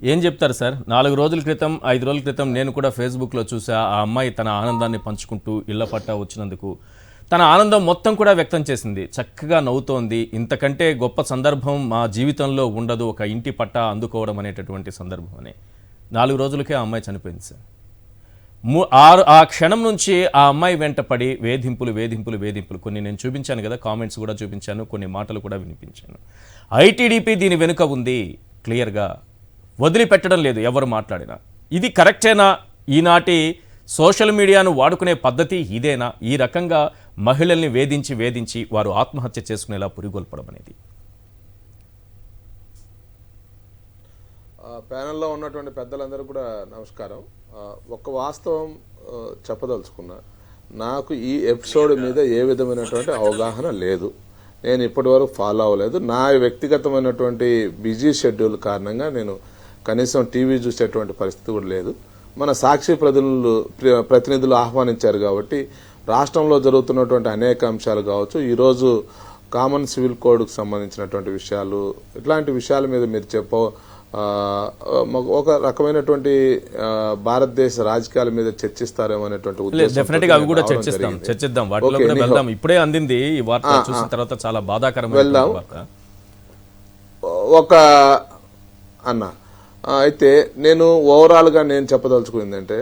ఏం చెప్తారు సార్? 4 రోజుల క్రితం, 5 రోజుల క్రితం నేను కూడా ఫేస్‌బుక్‌లో చూసా. ఆ అమ్మాయి తన ఆనందాన్ని పంచుకుంటూ ఇళ్ల పట్టా వచ్చినందుకు తన ఆనందం మొత్తం కూడా వ్యక్తం చేసింది. చక్కగా నవ్వుతోంది. ఇంతకంటే గొప్ప సందర్భం మా జీవితంలో ఉండదు. ఒక ఇంటి పట్టా అందుకోవడం అనేటటువంటి సందర్భం అని. 4 రోజులకే ఆ అమ్మాయి చనిపోయింది సార్. ఆ క్షణం నుంచి ఆ అమ్మాయి వెంట పడి వేధింపులు కొన్ని నేను చూపించాను కదా, కామెంట్స్ కూడా చూపించాను, కొన్ని మాటలు కూడా వినిపించాను. ఐటీడీపీ దీని వెనుక ఉంది క్లియర్గా. వదిలిపెట్టడం లేదు ఎవరు మాట్లాడినా. ఇది కరెక్టేనా? ఈనాటి సోషల్ మీడియాను వాడుకునే పద్ధతి ఇదేనా? ఈ రకంగా మహిళల్ని వేధించి వారు ఆత్మహత్య చేసుకునేలా పురిగొల్పడం అనేది. ప్యానెల్లో ఉన్నటువంటి పెద్దలందరూ కూడా నమస్కారం. ఒక వాస్తవం చెప్పదలుచుకున్నా. నాకు ఈ ఎపిసోడ్ మీద ఏ విధమైనటువంటి అవగాహన లేదు. నేను ఇప్పటి వరకు ఫాలో అవ్వలేదు. నా వ్యక్తిగతమైనటువంటి బిజీ షెడ్యూల్ కారణంగా నేను కనీసం టీవీ చూసేటువంటి పరిస్థితి కూడా లేదు. మన సాక్షి ప్రతినిధులు ఆహ్వానించారు కాబట్టి రాష్ట్రంలో జరుగుతున్నటువంటి అనేక అంశాలు కావచ్చు, ఈరోజు కామన్ సివిల్ కోడ్కు సంబంధించినటువంటి విషయాలు, ఇట్లాంటి విషయాల మీద మీరు ఒక రకమైనటువంటి భారతదేశ రాజకీయాల మీద చర్చిస్తారేమో అనేటువంటి ఉద్దేశం. ఇప్పుడే అందింది ఈ వార్త చూసిన తర్వాత చాలా బాధాకరమైన వార్త. ఒక అన్న అయితే నేను ఓవరాల్గా నేను చెప్పదలుచుకుందంటే,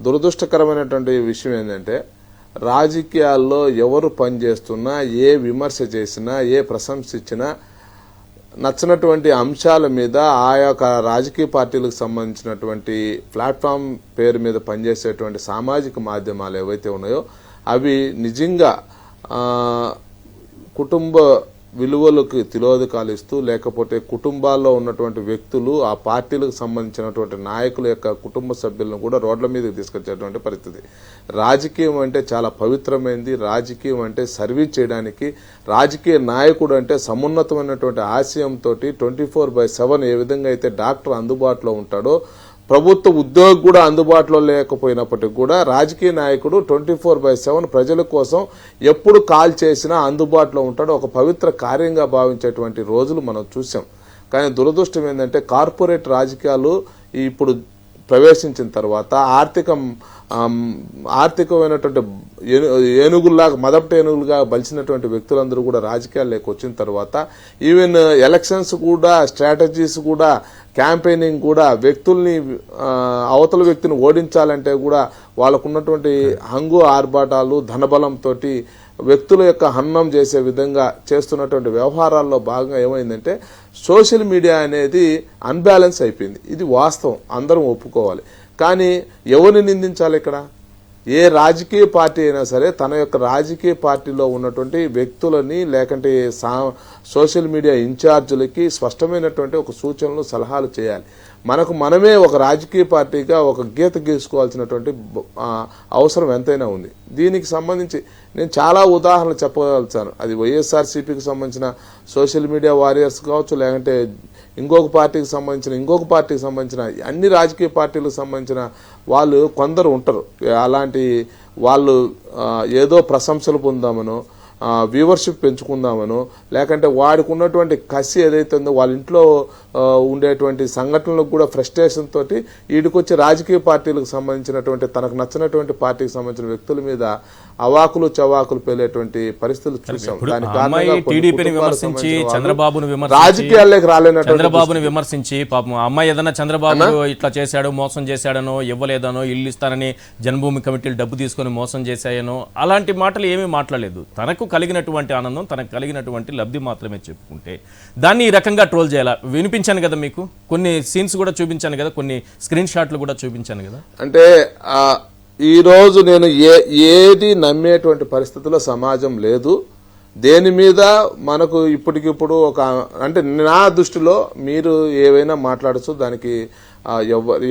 దురదృష్టకరమైనటువంటి విషయం ఏంటంటే, రాజకీయాల్లో ఎవరు పనిచేస్తున్నా, ఏ విమర్శ చేసినా, ఏ ప్రశంస ఇచ్చినా, నచ్చినటువంటి అంశాల మీద ఆయా రాజకీయ పార్టీలకు సంబంధించినటువంటి ప్లాట్ఫామ్ పేరు మీద పనిచేసేటువంటి సామాజిక మాధ్యమాలు ఏవైతే ఉన్నాయో అవి నిజంగా కుటుంబ విలువలకు తిలోదకాలు ఇస్తూ, లేకపోతే కుటుంబాల్లో ఉన్నటువంటి వ్యక్తులు, ఆ పార్టీలకు సంబంధించినటువంటి నాయకుల యొక్క కుటుంబ సభ్యులను కూడా రోడ్ల మీదకి తీసుకొచ్చేటువంటి పరిస్థితి. రాజకీయం అంటే చాలా పవిత్రమైనది. రాజకీయం అంటే సర్వీస్ చేయడానికి, రాజకీయ నాయకుడు అంటే సమున్నతమైనటువంటి ఆశయంతో 24/7 ఏ విధంగా అయితే డాక్టర్ అందుబాటులో ఉంటాడో, ప్రభుత్వ ఉద్యోగి కూడా అందుబాటులో లేకపోయినప్పటికీ కూడా రాజకీయ నాయకుడు 24/7 ప్రజల కోసం ఎప్పుడు కాల్ చేసినా అందుబాటులో ఉంటాడు. ఒక పవిత్ర కార్యంగా భావించేటువంటి రోజులు మనం చూసాం. కానీ దురదృష్టం ఏంటంటే, కార్పొరేట్ రాజకీయాలు ఇప్పుడు ప్రవేశించిన తర్వాత ఆర్థికమైనటువంటి ఏనుగుల్లాగా, మదపటి ఏనుగులుగా బలిసినటువంటి వ్యక్తులందరూ కూడా రాజకీయాల్లోకి వచ్చిన తర్వాత ఈవెన్ ఎలక్షన్స్ కూడా, స్ట్రాటజీస్ కూడా, క్యాంపెయినింగ్ కూడా, వ్యక్తుల్ని అవతల వ్యక్తిని ఓడించాలంటే కూడా వాళ్ళకున్నటువంటి హంగు ఆర్భాటాలు, ధనబలంతో వ్యక్తుల యొక్క హన్నం చేసే విధంగా చేస్తున్నటువంటి వ్యవహారాల్లో భాగంగా ఏమైందంటే, సోషల్ మీడియా అనేది అన్బ్యాలెన్స్ అయిపోయింది. ఇది వాస్తవం, అందరం ఒప్పుకోవాలి. కానీ ఎవరిని నిందించాలి ఇక్కడ? ఏ రాజకీయ పార్టీ అయినా సరే తన యొక్క రాజకీయ పార్టీలో ఉన్నటువంటి వ్యక్తులని, లేకంటే సోషల్ మీడియా ఇన్ఛార్జీలకి స్పష్టమైనటువంటి ఒక సూచనలు, సలహాలు చేయాలి. మనమే ఒక రాజకీయ పార్టీగా ఒక గీత గీసుకోవాల్సినటువంటి అవసరం ఎంతైనా ఉంది. దీనికి సంబంధించి నేను చాలా ఉదాహరణలు చెప్పగలుగుతాను. అది వైఎస్ఆర్సీపీకి సంబంధించిన సోషల్ మీడియా వారియర్స్ కావచ్చు, లేకంటే ఇంకొక పార్టీకి సంబంధించిన అన్ని రాజకీయ పార్టీలకు సంబంధించిన వాళ్ళు కొందరు ఉంటారు. అలాంటి వాళ్ళు ఏదో ప్రశంసలు పొందామనో, వ్యూవర్షిప్ పెంచుకుందామనో, లేకంటే వాడికి ఉన్నటువంటి కసి ఏదైతే ఉందో, వాళ్ళ ఇంట్లో ఉండేటువంటి సంఘటనలకు కూడా ఫ్రస్ట్రేషన్ తోటి వీడికొచ్చి రాజకీయ పార్టీలకు సంబంధించినటువంటి, తనకు నచ్చినటువంటి పార్టీకి సంబంధించిన వ్యక్తుల మీద అవాకులు చవాకులు పేలేటువంటి పరిస్థితులు చూసాం. రాజకీయాల్లోకి రాలేనటువంటి చంద్రబాబుని విమర్శించి, పాపం అమ్మాయి ఏదైనా చంద్రబాబు ఇట్లా చేశాడు, మోసం చేశాడనో, ఇవ్వలేదనో, ఇల్లు ఇస్తానని జన్మభూమి కమిటీలు డబ్బు తీసుకొని మోసం చేశాయనో అలాంటి మాటలు ఏమీ మాట్లాడలేదు. తనకు కలిగినటువంటి ఆనందం, తనకు కలిగినటువంటి లబ్ధి మాత్రమే చెప్పుకుంటే దాన్ని ఈ రకంగా ట్రోల్ చేయాలా? వినిపించాను కదా మీకు, కొన్ని సీన్స్ కూడా చూపించాను కదా, కొన్ని స్క్రీన్ షాట్లు కూడా చూపించాను కదా. అంటే ఈరోజు నేను ఏది నమ్మేటువంటి పరిస్థితుల్లో సమాజం లేదు. దేని మీద మనకు ఇప్పటికిప్పుడు అంటే నా దృష్టిలో మీరు ఏవైనా మాట్లాడచ్చు, దానికి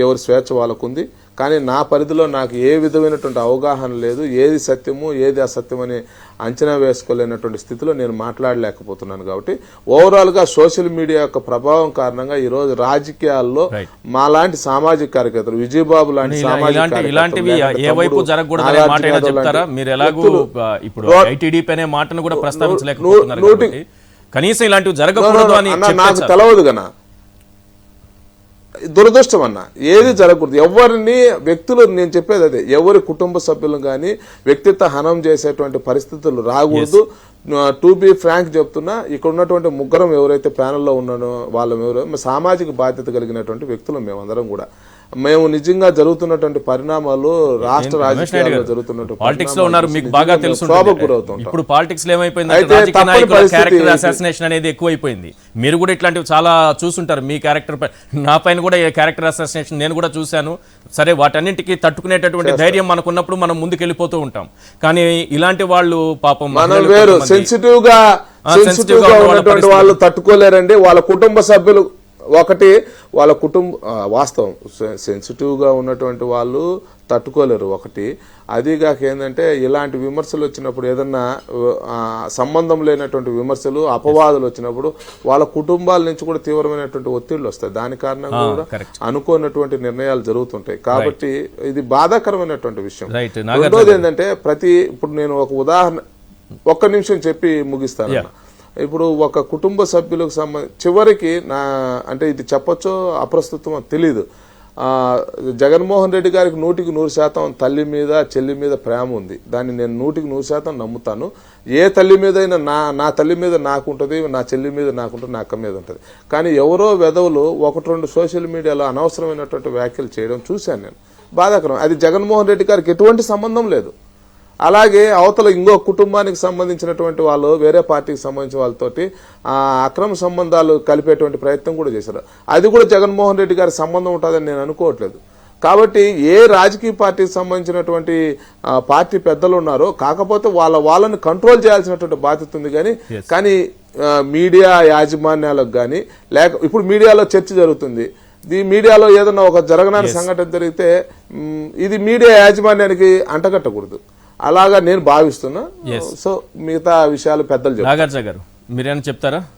ఎవరి స్వేచ్ఛ వాళ్ళకుంది. కానీ నా పరిధిలో నాకు ఏ విధమైనటువంటి అవగాహన లేదు. ఏది సత్యము, ఏది అసత్యం అని అంచనా వేసుకోలేనటువంటి స్థితిలో నేను మాట్లాడలేకపోతున్నాను. కాబట్టి ఓవరాల్గా సోషల్ మీడియా యొక్క ప్రభావం కారణంగా ఈరోజు రాజకీయాల్లో మాలాంటి సామాజిక కార్యకర్తలు, విజయబాబు లాంటి సామాజిక కనీసం ఇలాంటివి జరగకూడదు అని నాకు తెలవదు గనా. దురదృష్టం అన్న, ఏది జరగకూడదు. ఎవరిని వ్యక్తులు, నేను చెప్పేది అదే, ఎవరి కుటుంబ సభ్యులు కానీ వ్యక్తిత్వ హనం చేసేటువంటి పరిస్థితులు రాకూడదు. టు బి ఫ్రాంక్ చెప్తున్నా, ఇక్కడ ఉన్నటువంటి ముగ్గురం ఎవరైతే ప్యానెల్లో ఉన్నానో వాళ్ళం ఎవరో సామాజిక బాధ్యత కలిగినటువంటి వ్యక్తులు మేమందరం కూడా. మేము నిజంగా జరుగుతున్నటువంటి పరిణామాలు రాష్ట్ర రాజకీయాల్లో జరుగుతున్నటువంటి పాలిటిక్స్ లో ఉన్నారు, మీకు బాగా తెలుసు. శోభకు గురవుతుంటాం. ఇప్పుడు పాలిటిక్స్ లో ఏమైపోయింది, అయితే రాజకీయ తప్పని నాయకుల పరిస్థితి క్యారెక్టర్ అసాసినేషన్ అనేది ఎక్కువైపోయింది. మీరు కూడా ఇట్లాంటివి చాలా చూసుంటారు. మీ క్యారెక్టర్ నా పైన కూడా క్యారెక్టర్ అసాసినేషన్ నేను కూడా చూశాను. సరే, వాటన్నింటికి తట్టుకునేటటువంటి ధైర్యం మనకున్నప్పుడు మనం ముందుకు వెళ్ళిపోతూ ఉంటాం. కానీ ఇలాంటి వాళ్ళు పాపం మనం వేరు, సెన్సిటివ్ గా ఉన్నటువంటి వాళ్ళు తట్టుకోలేరండి. వాళ్ళ కుటుంబ సభ్యులు ఒకటి, వాళ్ళ వాస్తవం సెన్సిటివ్ గా ఉన్నటువంటి వాళ్ళు తట్టుకోలేరు ఒకటి. అదిగాక ఏంటంటే ఇలాంటి విమర్శలు వచ్చినప్పుడు, ఏదన్నా సంబంధం లేనటువంటి విమర్శలు అపవాదులు వచ్చినప్పుడు వాళ్ళ కుటుంబాల నుంచి కూడా తీవ్రమైనటువంటి ఒత్తిళ్లు వస్తాయి. దాని కారణంగా కూడా అనుకోనటువంటి నిర్ణయాలు జరుగుతుంటాయి. కాబట్టి ఇది బాధాకరమైనటువంటి విషయం. రెండోది ఏంటంటే ఇప్పుడు నేను ఒక ఉదాహరణ ఒక్క నిమిషం చెప్పి ముగిస్తాను. ఇప్పుడు ఒక కుటుంబ సభ్యులకు చివరికి అంటే ఇది చెప్పొచ్చో అప్రస్తుతం తెలీదు, జగన్మోహన్ రెడ్డి గారికి 100% తల్లి మీద చెల్లి మీద ప్రేమ ఉంది. దాన్ని నేను 100% నమ్ముతాను. ఏ తల్లి మీదైనా నా తల్లి మీద నాకుంటుంది, నా చెల్లి మీద నాకుంటుంది, నా అక్క మీద ఉంటుంది. కానీ ఎవరో వెధవులు 1-2 సోషల్ మీడియాలో అనవసరమైనటువంటి వ్యాఖ్యలు చేయడం చూశాను నేను. బాధాకరం. అది జగన్మోహన్ రెడ్డి గారికి ఎటువంటి సంబంధం లేదు. అలాగే అవతల ఇంకో కుటుంబానికి సంబంధించినటువంటి వాళ్ళు, వేరే పార్టీకి సంబంధించిన వాళ్ళతోటి అక్రమ సంబంధాలు కలిపేటువంటి ప్రయత్నం కూడా చేశారు. అది కూడా జగన్మోహన్ రెడ్డి గారి సంబంధం ఉంటుందని నేను అనుకోవట్లేదు. కాబట్టి ఏ రాజకీయ పార్టీకి సంబంధించినటువంటి పార్టీ పెద్దలు ఉన్నారో, కాకపోతే వాళ్ళని కంట్రోల్ చేయాల్సినటువంటి బాధ్యత ఉంది. కానీ మీడియా యాజమాన్యాలకు కానీ ఇప్పుడు మీడియాలో చర్చ జరుగుతుంది. ఈ మీడియాలో ఏదన్నా ఒక జరగనాని సంఘటన జరిగితే ఇది మీడియా యాజమాన్యానికి అంటగట్టకూడదు. అలాగా నేను భావిస్తున్నా. సో మిగతా విషయాలు పెద్దలు చెప్తారు. నాగార్జున గారు, మీరేమైనా చెప్తారా?